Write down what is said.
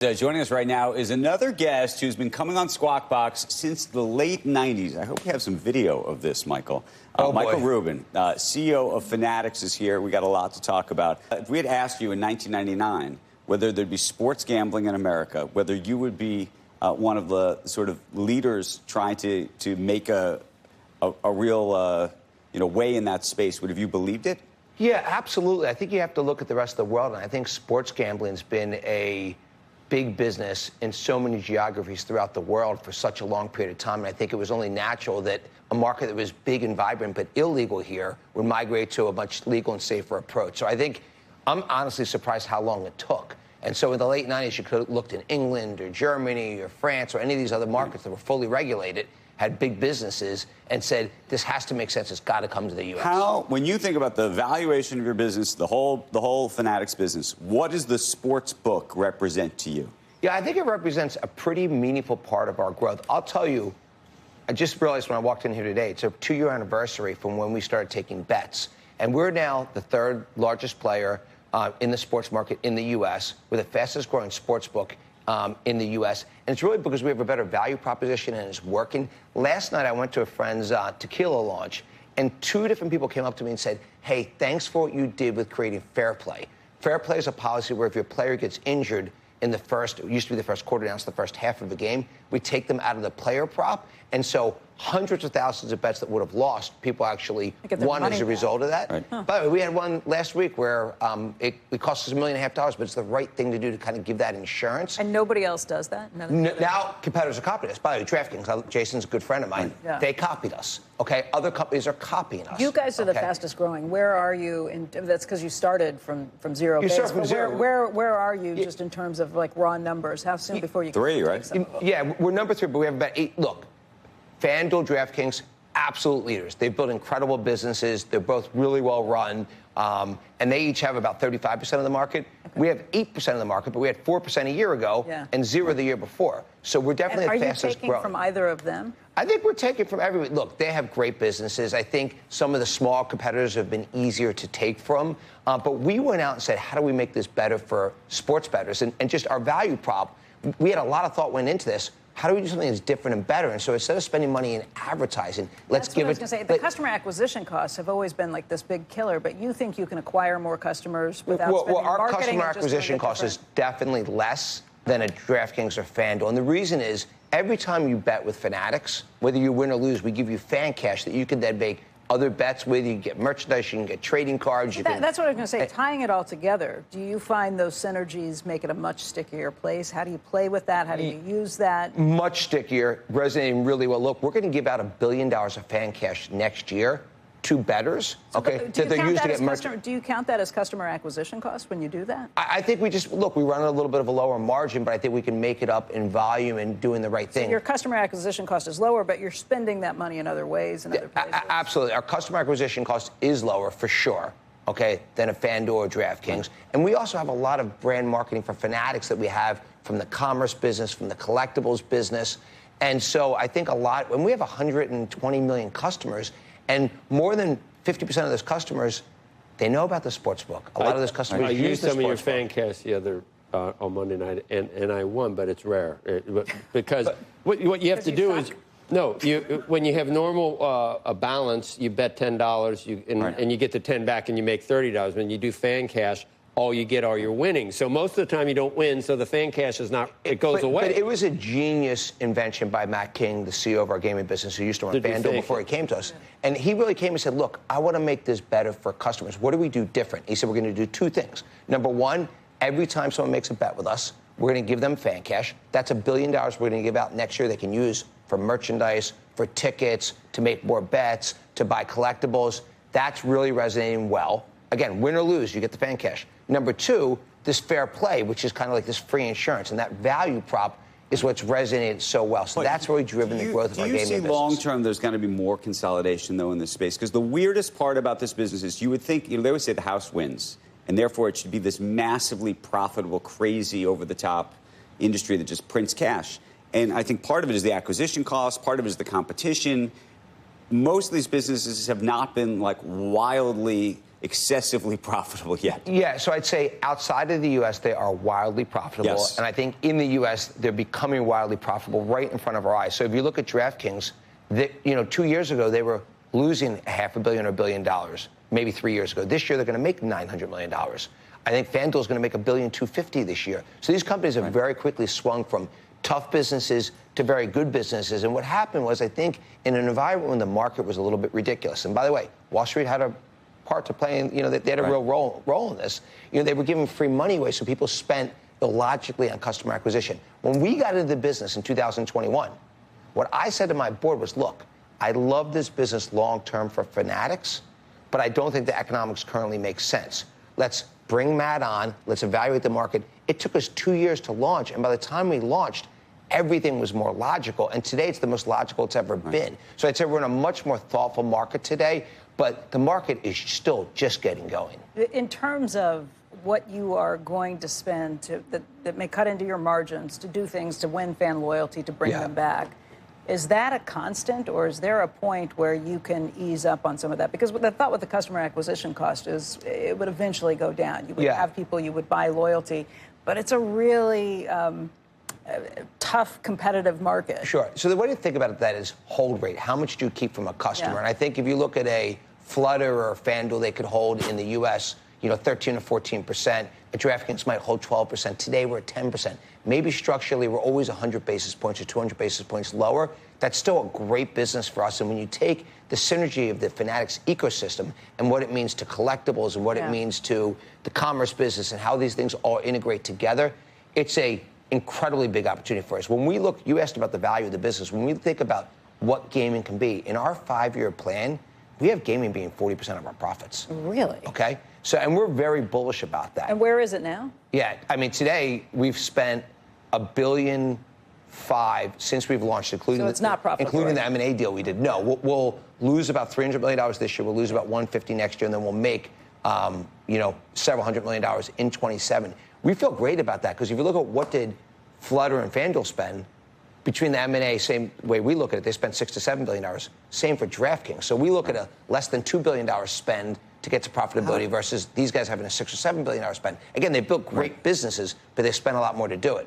Joining us right now is another guest who's been coming on Squawk Box since the late 90s. I hope we have some video of this, Michael. Michael Rubin, CEO of Fanatics, is here. We got a lot to talk about. If we had asked you in 1999 whether there'd be sports gambling in America, whether you would be one of the sort of leaders trying to make a real way in that space, would have you believed it? Yeah, absolutely. I think you have to look at the rest of the world, and I think sports gambling's been a big business in so many geographies throughout the world for such a long period of time. And I think it was only natural that a market that was big and vibrant but illegal here would migrate to a much legal and safer approach. So I think I'm honestly surprised how long it took. And so in the late 90s, you could have looked in England or Germany or France or any of these other markets that were fully regulated, had big businesses, and said, this has to make sense. It's got to come to the U.S. When you think about the valuation of your business, the whole Fanatics business, what does the sports book represent to you? Yeah, I think it represents a pretty meaningful part of our growth. I'll tell you, I just realized when I walked in here today, it's a 2-year anniversary from when we started taking bets. And we're now the third largest player in the sports market in the U.S. We're the fastest growing sports book in the U.S. And it's really because we have a better value proposition and it's working. Last night, I went to a friend's tequila launch, and 2 different people came up to me and said, hey, thanks for what you did with creating fair play. Fair play is a policy where if your player gets injured in it used to be the first quarter, now it's the first half of the game, we take them out of the player prop. And so hundreds of thousands of bets that would have lost, people actually won as a result of that. Right. By the way, we had one last week where it cost us $1.5 million, but it's the right thing to do to kind of give that insurance. And nobody else does that? Now competitors are copying us. By the way, DraftKings, Jason's a good friend of mine, they copied us. Okay, other companies are copying us. You guys are the fastest growing. Where are you? That's because you started from zero. You started from zero. Where are you just in terms of like raw numbers? How soon before you? 3, right? Yeah, we're number 3, but we have about 8. Look, FanDuel, DraftKings, absolute leaders. They've built incredible businesses. They're both really well run. And they each have about 35% of the market. Okay. We have 8% of the market, but we had 4% a year ago and 0 the year before. So we're definitely the fastest growing. Are you taking from either of them? I think we're taking from everybody. Look, they have great businesses. I think some of the small competitors have been easier to take from. But we went out and said, how do we make this better for sports bettors? And just our value prop, we had a lot of thought went into this. How do we do something that's different and better? And so instead of spending money in advertising, let's give it. I was going to say, the customer acquisition costs have always been like this big killer, but you think you can acquire more customers without spending our marketing? Customer acquisition cost is definitely less than a DraftKings or FanDuel. And the reason is every time you bet with Fanatics, whether you win or lose, we give you fan cash that you can then make other bets with. You can get merchandise, you can get trading cards. That's what I was going to say. Tying it all together, do you find those synergies make it a much stickier place? How do you play with that? How do you use that? Much stickier, resonating really well. Look, we're going to give out $1 billion of fan cash next year to bettors. Okay, do you count that as customer acquisition costs when you do that? I think we run a little bit of a lower margin, but I think we can make it up in volume and doing the right thing. So your customer acquisition cost is lower, but you're spending that money in other ways and other places. Absolutely. Our customer acquisition cost is lower for sure, okay, than a FanDuel or DraftKings. And we also have a lot of brand marketing for Fanatics that we have from the commerce business, from the collectibles business. And so I think when we have 120 million customers, and more than 50% of those customers, they know about the sportsbook. A lot of those customers use some of your fan cash the other on Monday night, and I won, but it's rare because what you have to do is when you have normal a balance, you bet $10, and you get the 10 back, and you make $30. When you do fan cash, all you get are your winnings. So most of the time you don't win, so the fan cash is not, it goes away. But it was a genius invention by Matt King, the CEO of our gaming business, who used to run FanDuel before he came to us. And he really came and said, look, I want to make this better for customers. What do we do different? He said, we're going to do 2 things. Number 1, every time someone makes a bet with us, we're going to give them fan cash. That's $1 billion we're going to give out next year they can use for merchandise, for tickets, to make more bets, to buy collectibles. That's really resonating well. Again, win or lose, you get the fan cash. Number 2, this fair play, which is kind of like this free insurance. And that value prop is what's resonated so well. So that's really driven the growth of our gaming business. Do you see long-term there's going to be more consolidation, though, in this space? Because the weirdest part about this business is you would think, they always say the house wins, and therefore it should be this massively profitable, crazy, over-the-top industry that just prints cash. And I think part of it is the acquisition cost, part of it is the competition. Most of these businesses have not been, like, wildly excessively profitable yet. Yeah, so I'd say outside of the U.S., they are wildly profitable. Yes. And I think in the U.S., they're becoming wildly profitable right in front of our eyes. So if you look at DraftKings, 2 years ago, they were losing $500 million or $1 billion, maybe 3 years ago. This year, they're going to make $900 million. I think FanDuel is going to make $1.25 billion this year. So these companies have very quickly swung from tough businesses to very good businesses. And what happened was, I think, in an environment when the market was a little bit ridiculous. And by the way, Wall Street had a part to play in, they had a real role in this. They were giving free money away, so people spent illogically on customer acquisition. When we got into the business in 2021, what I said to my board was, look, I love this business long-term for Fanatics, but I don't think the economics currently make sense. Let's bring Matt on. Let's evaluate the market. It took us 2 years to launch, and by the time we launched, everything was more logical. And today, it's the most logical it's ever been. So I'd say we're in a much more thoughtful market today, but the market is still just getting going. In terms of what you are going to spend that may cut into your margins to do things to win fan loyalty, to bring them back, is that a constant, or is there a point where you can ease up on some of that? Because the thought with the customer acquisition cost is it would eventually go down. You would have people, you would buy loyalty, but it's a really tough, competitive market. Sure. So the way to think about that is hold rate. How much do you keep from a customer? And I think if you look at a Flutter or a FanDuel, they could hold in the U.S., 13 or 14%. But DraftKings might hold 12%. Today, we're at 10%. Maybe structurally, we're always 100 basis points or 200 basis points lower. That's still a great business for us. And when you take the synergy of the Fanatics ecosystem and what it means to collectibles and what it means to the commerce business and how these things all integrate together, it's a incredibly big opportunity for us. When we look, you asked about the value of the business. When we think about what gaming can be, in our 5-year plan, we have gaming being 40% of our profits. Really? Okay? So, and we're very bullish about that. And where is it now? Yeah, I mean, today we've spent $1.5 billion since we've launched, including, so it's not profitable, including the M&A deal we did. No, we'll lose about $300 million this year. We'll lose about $150 million next year, and then we'll make, several $100 million in 27. We feel great about that, because if you look at what did Flutter and FanDuel spend, between the M&A, same way we look at it, they spent $6 to $7 billion. Same for DraftKings. So we look at a less than $2 billion spend to get to profitability versus these guys having a $6 or $7 billion spend. Again, they built great businesses, but they spent a lot more to do it.